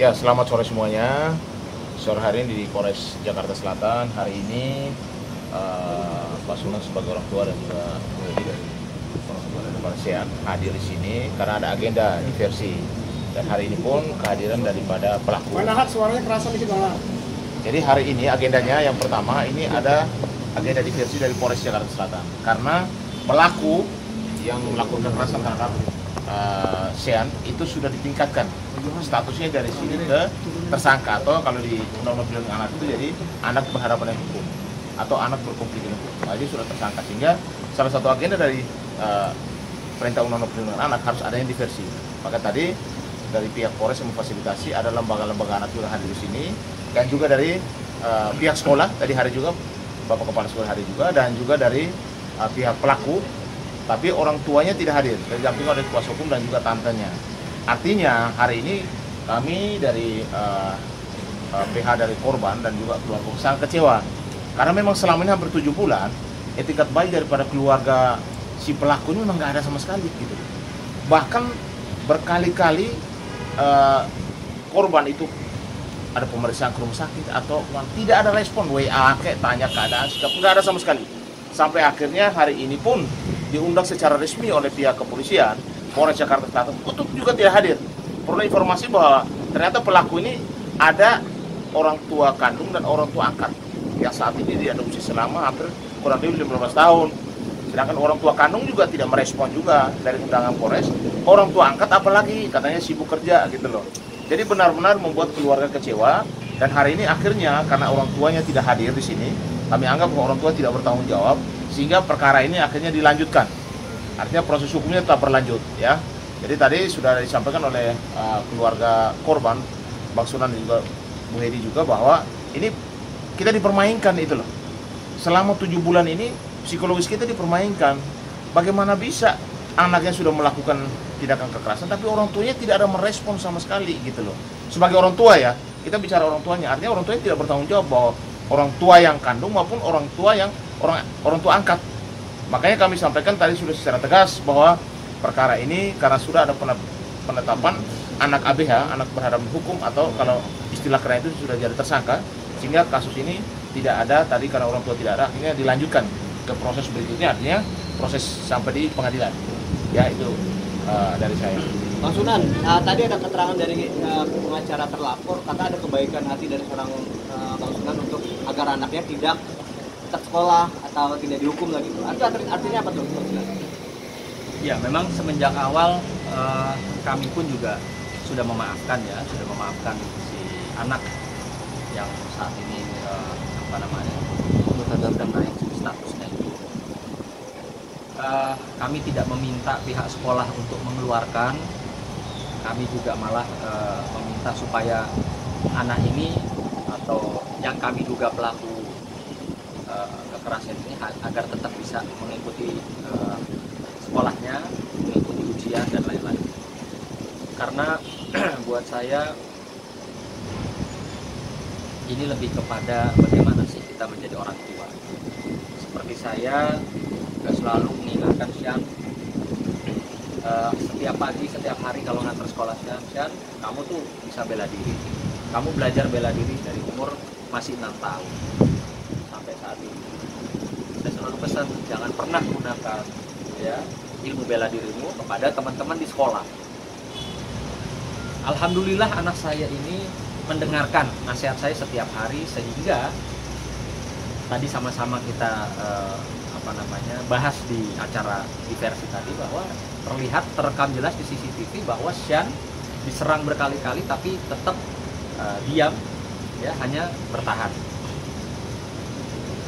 Ya, selamat sore semuanya. Sore hari ini di Polres Jakarta Selatan. Hari ini Pak Sunan sebagai orang tua dan juga dari kepolisian hadir di sini karena ada agenda diversi. Dan hari ini pun kehadiran daripada pelaku. Mana suaranya kerasan dikit malah. Jadi hari ini agendanya yang pertama ini ada agenda diversi dari Polres Jakarta Selatan. Karena pelaku yang melakukan kekerasan terhadap Sean itu sudah ditingkatkan statusnya dari sini ke tersangka, atau kalau di Undang-Undang Perlindungan Anak itu jadi anak berhadapan dengan hukum atau anak berkonflik dengan hukum. Jadi sudah tersangka, sehingga salah satu agenda dari perintah Undang-Undang Perlindungan Anak harus ada yang diversi. Maka tadi dari pihak Polres yang memfasilitasi ada lembaga-lembaga anak juga hadir di sini, dan juga dari pihak sekolah tadi hari juga Bapak Kepala Sekolah hari juga, dan juga dari pihak pelaku. Tapi orang tuanya tidak hadir, didampingi oleh kuasa hukum dan juga tantenya. Artinya hari ini kami dari PH dari korban dan juga keluarga sangat kecewa. Karena memang selama ini hampir 7 bulan, etikat baik daripada keluarga si pelaku ini memang nggak ada sama sekali gitu. Bahkan berkali-kali korban itu ada pemeriksaan ke rumah sakit atau tidak ada respon, WA kayak tanya keadaan, sikap, nggak ada sama sekali. Sampai akhirnya hari ini pun diundang secara resmi oleh pihak kepolisian Polres Jakarta Selatan untuk juga tidak hadir. Perlu informasi bahwa ternyata pelaku ini ada orang tua kandung dan orang tua angkat yang saat ini diadopsi selama hampir kurang lebih 15 tahun. Sedangkan orang tua kandung juga tidak merespon juga dari undangan Polres. Orang tua angkat apalagi katanya sibuk kerja gitu loh. Jadi benar-benar membuat keluarga kecewa, dan hari ini akhirnya karena orang tuanya tidak hadir di sini, kami anggap bahwa orang tua tidak bertanggung jawab, sehingga perkara ini akhirnya dilanjutkan. Artinya proses hukumnya tetap berlanjut ya. Jadi tadi sudah disampaikan oleh keluarga korban, Bang Sunan dan juga Bu Hedi juga, bahwa ini kita dipermainkan itu loh. Selama 7 bulan ini psikologis kita dipermainkan. Bagaimana bisa anaknya sudah melakukan tindakan kekerasan tapi orang tuanya tidak ada merespon sama sekali gitu loh. Sebagai orang tua ya, kita bicara orang tuanya, artinya orang tuanya tidak bertanggung jawab bahwa orang tua yang kandung maupun orang tua yang orang tua angkat. Makanya kami sampaikan tadi sudah secara tegas bahwa perkara ini karena sudah ada penetapan anak ABH, anak berhadapan hukum, atau kalau istilah keren itu sudah jadi tersangka, sehingga kasus ini tidak ada tadi karena orang tua tidak ada, akhirnya dilanjutkan ke proses berikutnya, artinya proses sampai di pengadilan. Ya itu dari saya. Bang Sunan, tadi ada keterangan dari pengacara terlapor, kata ada kebaikan hati dari seorang Bang Sunan untuk agar anaknya tidak sekolah atau tidak dihukum lagi. Artinya apa tuh, Bang Sunan? Ya, memang semenjak awal kami pun juga sudah memaafkan si anak yang saat ini sudah naik statusnya. Kami tidak meminta pihak sekolah untuk mengeluarkan, kami juga malah meminta supaya anak ini atau yang kami duga pelaku kekerasan ini agar tetap bisa mengikuti sekolahnya, mengikuti ujian dan lain-lain. Karena buat saya ini lebih kepada bagaimana sih kita menjadi orang tua. Seperti saya selalu mengingatkan Sean, setiap pagi, setiap hari kalau ngantar sekolah, Sean, kamu tuh bisa bela diri. Kamu belajar bela diri dari umur masih 6 tahun sampai saat ini. Saya selalu pesan, jangan pernah gunakan ya ilmu bela dirimu kepada teman-teman di sekolah. Alhamdulillah anak saya ini mendengarkan nasihat saya setiap hari, sehingga tadi sama-sama kita bahas di acara diversi tadi bahwa terlihat terekam jelas di CCTV bahwa Sean diserang berkali-kali tapi tetap diam ya, hanya bertahan,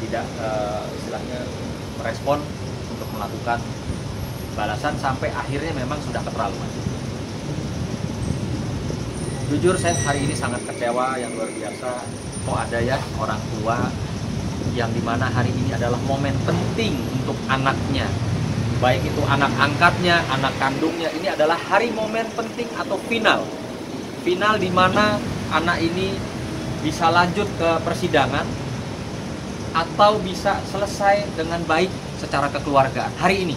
tidak istilahnya merespon untuk melakukan balasan, sampai akhirnya memang sudah keterlaluan. Jujur saya hari ini sangat kecewa yang luar biasa. Kok ada ya orang tua yang dimana hari ini adalah momen penting untuk anaknya, baik itu anak angkatnya, anak kandungnya, ini adalah hari momen penting atau final dimana anak ini bisa lanjut ke persidangan atau bisa selesai dengan baik secara kekeluargaan hari ini.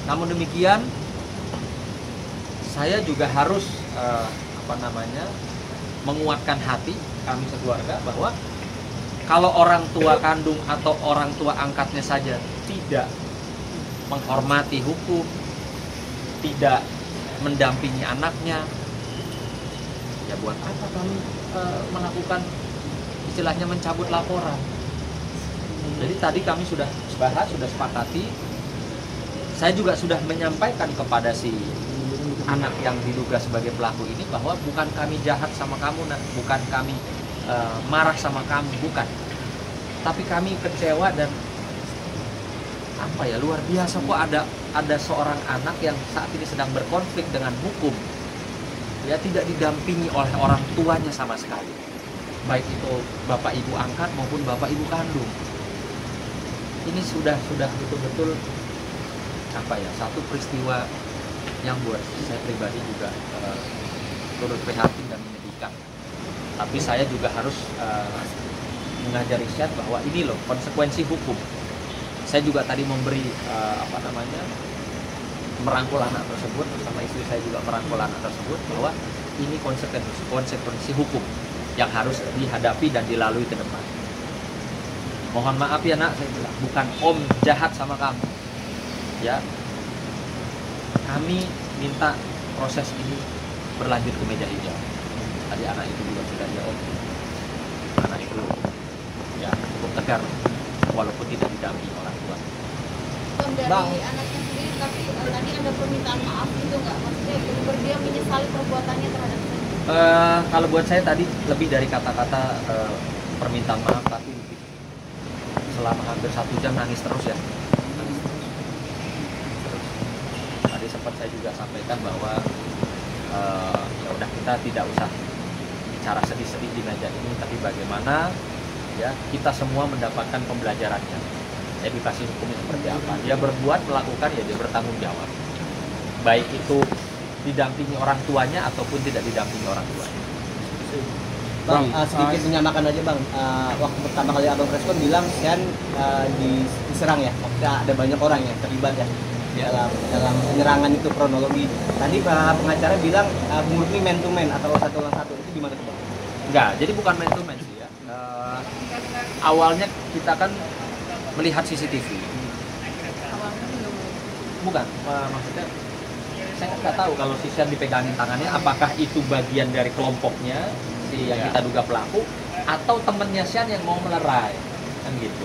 Namun demikian, saya juga harus menguatkan hati kami sekeluarga bahwa kalau orang tua kandung atau orang tua angkatnya saja tidak menghormati hukum, tidak mendampingi anaknya, ya buat apa kami melakukan istilahnya mencabut laporan. Jadi tadi kami sudah bahas, sudah sepakati. Saya juga sudah menyampaikan kepada si anak yang diduga sebagai pelaku ini bahwa bukan kami jahat sama kamu, nak, bukan kami marah sama kamu, bukan. Tapi kami kecewa dan apa ya, luar biasa kok ada seorang anak yang saat ini sedang berkonflik dengan hukum, ya tidak didampingi oleh orang tuanya sama sekali, baik itu bapak ibu angkat maupun bapak ibu kandung. Ini sudah betul-betul apa ya, satu peristiwa yang buat saya pribadi juga turut prihatin dan menyedihkan. Tapi saya juga harus mengajari Syad bahwa ini loh konsekuensi hukum. Saya juga tadi memberi merangkul anak tersebut, bersama istri saya juga merangkul anak tersebut, bahwa ini konsekuensi hukum yang harus dihadapi dan dilalui ke depan. Mohon maaf ya nak, saya bilang, bukan om jahat sama kamu, ya. Kami minta proses ini berlanjut ke meja hijau. Tadi anak itu juga sudah ya om, anak itu ya cukup tegar walaupun tidak didampingi orang tua. Dari anaknya sendiri, tapi tadi ada permintaan maaf itu nggak? Maksudnya dia menyesali perbuatannya terhadap saya? Kalau buat saya tadi lebih dari kata-kata permintaan maaf, tapi selama hampir 1 jam nangis terus ya. Tadi sempat saya juga sampaikan bahwa ya udah, kita tidak usah bicara sedih-sedih di meja ini, tapi bagaimana ya kita semua mendapatkan pembelajarannya, edukasi hukumnya seperti apa. Dia berbuat, melakukan, ya dia bertanggung jawab, baik itu didampingi orang tuanya ataupun tidak didampingi orang tuanya. Bang, sedikit menyamakan aja bang, waktu pertama kali abang respon bilang Sean diserang ya, ada banyak orang yang terlibat ya dalam penyerangan itu, kronologi. Tadi pengacara bilang murni man to man atau satu lawan satu, itu gimana tuh bang? Enggak, jadi bukan man to man sih ya. Awalnya kita kan melihat CCTV. Bukan, maksudnya saya kan nggak tahu kalau si Sean dipegangin tangannya, apakah itu bagian dari kelompoknya si yang kita duga pelaku atau temennya Sean yang mau melerai, kan gitu.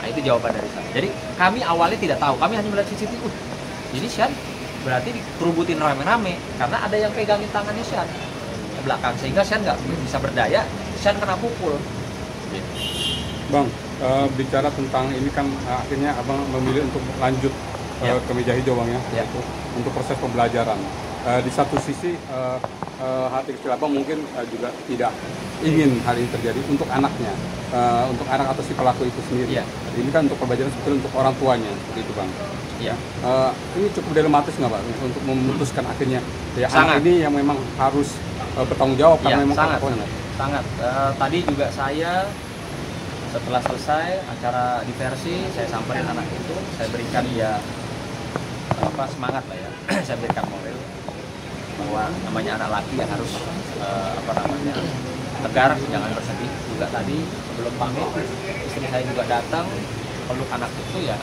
Nah itu jawaban dari saya. Jadi kami awalnya tidak tahu, kami hanya melihat CCTV. Jadi Sean berarti dikerubutin rame-rame karena ada yang pegangin tangannya Sean ke belakang, sehingga Sean nggak bisa berdaya, Sean kena pukul. Gitu. Bang, bicara tentang ini kan akhirnya abang memilih untuk lanjut ke meja hijau bang ya, untuk proses pembelajaran. Di satu sisi hati kecil abang mungkin juga tidak ingin hal ini terjadi untuk anaknya, untuk anak atau si pelaku itu sendiri. Ini kan untuk pembelajaran sebetulnya untuk orang tuanya, seperti itu bang. Ini cukup dilematis nggak pak untuk memutuskan akhirnya ya anak ini yang memang harus bertanggung jawab karena memang sangat. Tadi juga saya setelah selesai acara diversi, saya samperin anak itu, saya berikan dia semangat lah ya. Saya berikan moral bahwa namanya anak laki yang harus tegar, jangan bersedih. Juga tadi sebelum pamit, istri saya juga datang peluk anak itu, ya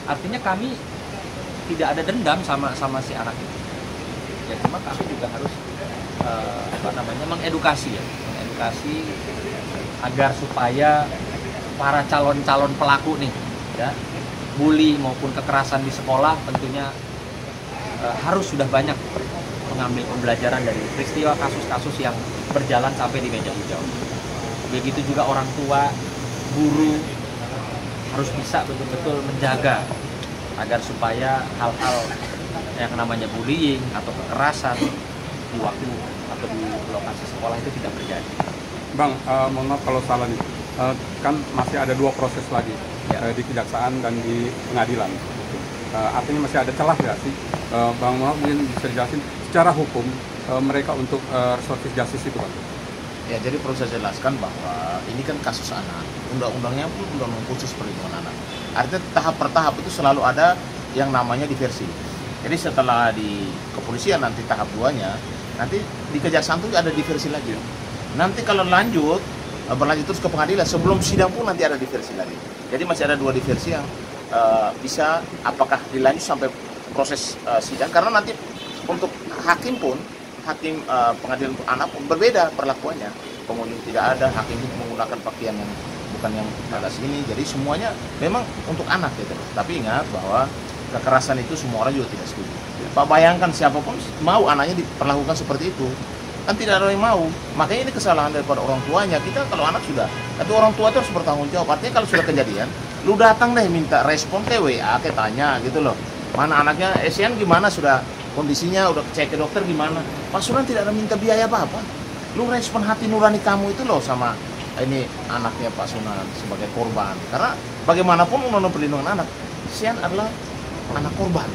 artinya kami tidak ada dendam sama si anak itu. Ya cuma kami juga harus mengedukasi agar supaya para calon-calon pelaku nih ya, bully maupun kekerasan di sekolah tentunya harus sudah banyak mengambil pembelajaran dari peristiwa kasus-kasus yang berjalan sampai di meja hijau. Begitu juga orang tua, guru harus bisa betul-betul menjaga agar supaya hal-hal yang namanya bullying atau kekerasan di waktu atau di lokasi sekolah itu tidak terjadi. Bang, mohon maaf kalau salah nih, kan masih ada 2 proses lagi di kejaksaan dan di pengadilan. Artinya masih ada celah nggak sih? Bang Muhammad mungkin bisa dijelasin secara hukum mereka untuk restoratif justice itu, Bang? Ya, jadi perlu saya jelaskan bahwa ini kan kasus anak. Undang-undangnya pun undang-undang khusus perlindungan anak. Artinya tahap per tahap itu selalu ada yang namanya diversi. Jadi setelah di kepolisian nanti tahap 2-nya, Nanti di kejaksaan itu ada diversi lagi. Nanti kalau berlanjut terus ke pengadilan, sebelum sidang pun nanti ada diversi lagi. Jadi masih ada 2 diversi yang bisa apakah dilanjut sampai proses sidang, karena nanti untuk hakim pun, pengadilan untuk anak pun berbeda perlakuannya. Pengunjung tidak ada, hakim itu menggunakan pakaian yang bukan yang agak sini, jadi semuanya memang untuk anak gitu. Tapi ingat bahwa kekerasan itu semua orang juga tidak setuju. Pak, bayangkan siapapun mau anaknya diperlakukan seperti itu, kan tidak ada yang mau. Makanya ini kesalahan daripada orang tuanya. Kita kalau anak sudah, tapi orang tua itu harus bertanggung jawab. Artinya kalau sudah kejadian, lu datang deh minta respon ke WA, ke tanya gitu loh. Mana anaknya, Esian gimana, sudah kondisinya, udah cek ke dokter gimana. Pak Sunan tidak ada minta biaya apa-apa. Lu respon hati nurani kamu itu loh sama ini anaknya Pak Sunan sebagai korban. Karena bagaimanapun undang-undang perlindungan anak, Esian adalah anak korban.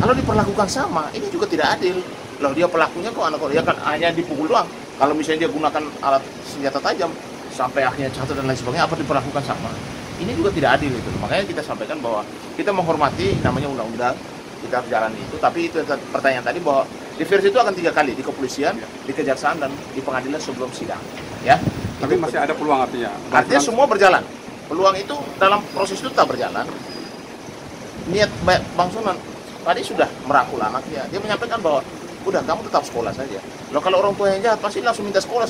Kalau diperlakukan sama, ini juga tidak adil. Loh, dia pelakunya kok anak korban, dia kan hanya dipukul doang. Kalau misalnya dia gunakan alat senjata tajam sampai akhirnya jatuh dan lain sebagainya, apa diperlakukan sama? Ini juga tidak adil itu. Makanya kita sampaikan bahwa kita menghormati namanya undang-undang, kita harus jalani itu. Tapi itu pertanyaan tadi bahwa diversi itu akan 3 kali, di kepolisian, di kejaksaan, dan di pengadilan sebelum sidang. Ya. Tapi masih ada peluang artinya. Artinya semua berjalan. Peluang itu dalam proses itu tetap berjalan. Niat Bang Sunan tadi sudah merangkul anaknya. Dia menyampaikan bahwa udah kamu tetap sekolah saja. Loh, kalau orang tua yang jahat pasti langsung minta sekolah,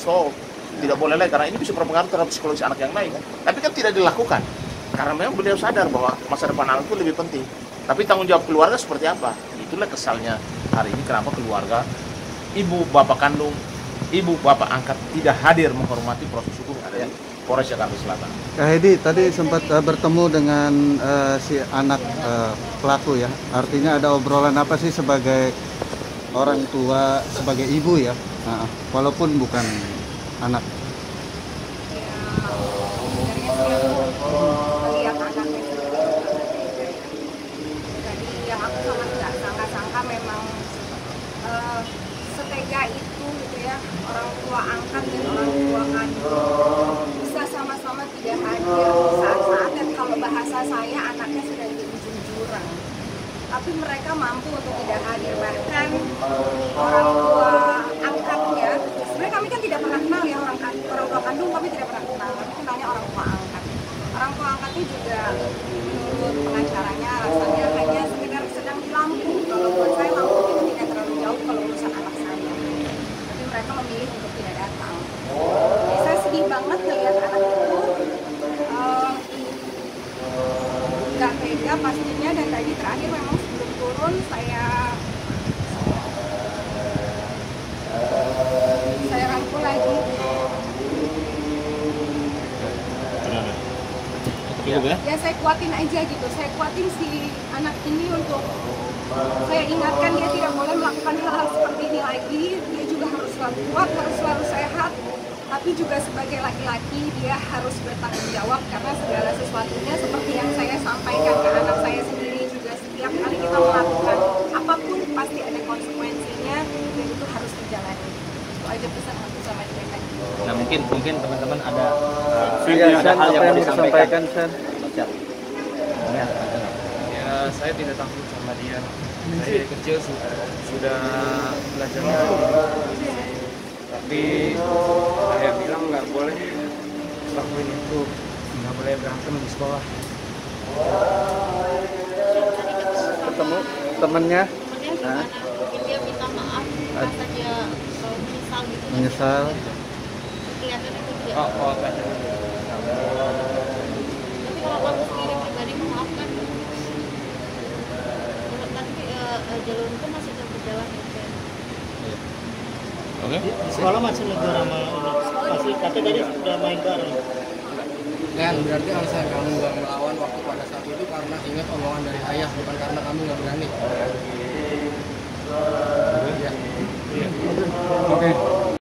tidak boleh lagi karena ini bisa berpengaruh terhadap psikologis anak yang lain. Tapi kan tidak dilakukan karena memang beliau sadar bahwa masa depan anak itu lebih penting. Tapi tanggung jawab keluarga seperti apa? Itulah kesalnya hari ini kenapa keluarga, ibu bapak kandung, ibu bapak angkat tidak hadir menghormati proses hukum yang ada di Polres Jakarta Selatan. Kak Hedi tadi sempat bertemu dengan si anak pelaku ya. Artinya ada obrolan apa sih sebagai orang tua, sebagai ibu ya, walaupun bukan anak. Lihat anaknya jadi yang aku sangat nggak sangka memang setega itu gitu ya, orang tua angkat dan orang tua kandung bisa sama-sama tidak hadir saat-saat, dan kalau bahasa saya anaknya sudah di ujung jurang tapi mereka mampu untuk tidak hadir. Bahkan orang tua angkatnya, sebenarnya kami kan tidak pernah kenal ya orang tua kandung, kami tidak pernah kenal, kami kenalnya orang tua angkat. Orang tua angkatnya juga menurut pengacaranya rasanya hanya sekedar sedang di Lampung. Kalau buat saya Lampung itu tidak terlalu jauh kalau urusan anak saya, tapi mereka memilih untuk tidak datang. Jadi saya sedih banget melihat anak itu nggak tega pastinya, dan tadi terakhir memang sebelum turun saya rangkul lagi. Ya saya kuatin aja gitu, saya kuatin si anak ini untuk saya ingatkan dia tidak boleh melakukan hal-hal seperti ini lagi. Dia juga harus selalu kuat, harus selalu sehat, tapi juga sebagai laki-laki dia harus bertanggung jawab karena segala sesuatunya seperti yang saya sampaikan ke anak saya sendiri juga, setiap kali kita melakukan apapun pasti ada konsekuensinya dan itu harus dijalani. Itu aja pesan aku sama mereka. Nah mungkin teman-teman ada hal yang mau disampaikan, Sen. Ya, saya tidak takut sama dia. Saya dari kecil sudah belajar tapi saya bilang nggak boleh lakuin itu, nggak boleh berantem di sekolah. Ketemu temennya, Gimana? Mungkin dia minta maaf, rasa dia menyesal gitu. menyesal. Kelihatan itu dia. Kelihatan. Tapi kalau kamu sendiri pribadi memaafkan, tapi jalur hukum masih tetap berjalan ya. Oke. Di sekolah masih negor sama masih katanya tadi sudah main bareng. Kan berarti alasan kamu nggak melawan waktu pada saat itu karena ingat omongan dari ayah, bukan karena kamu nggak berani. Oke.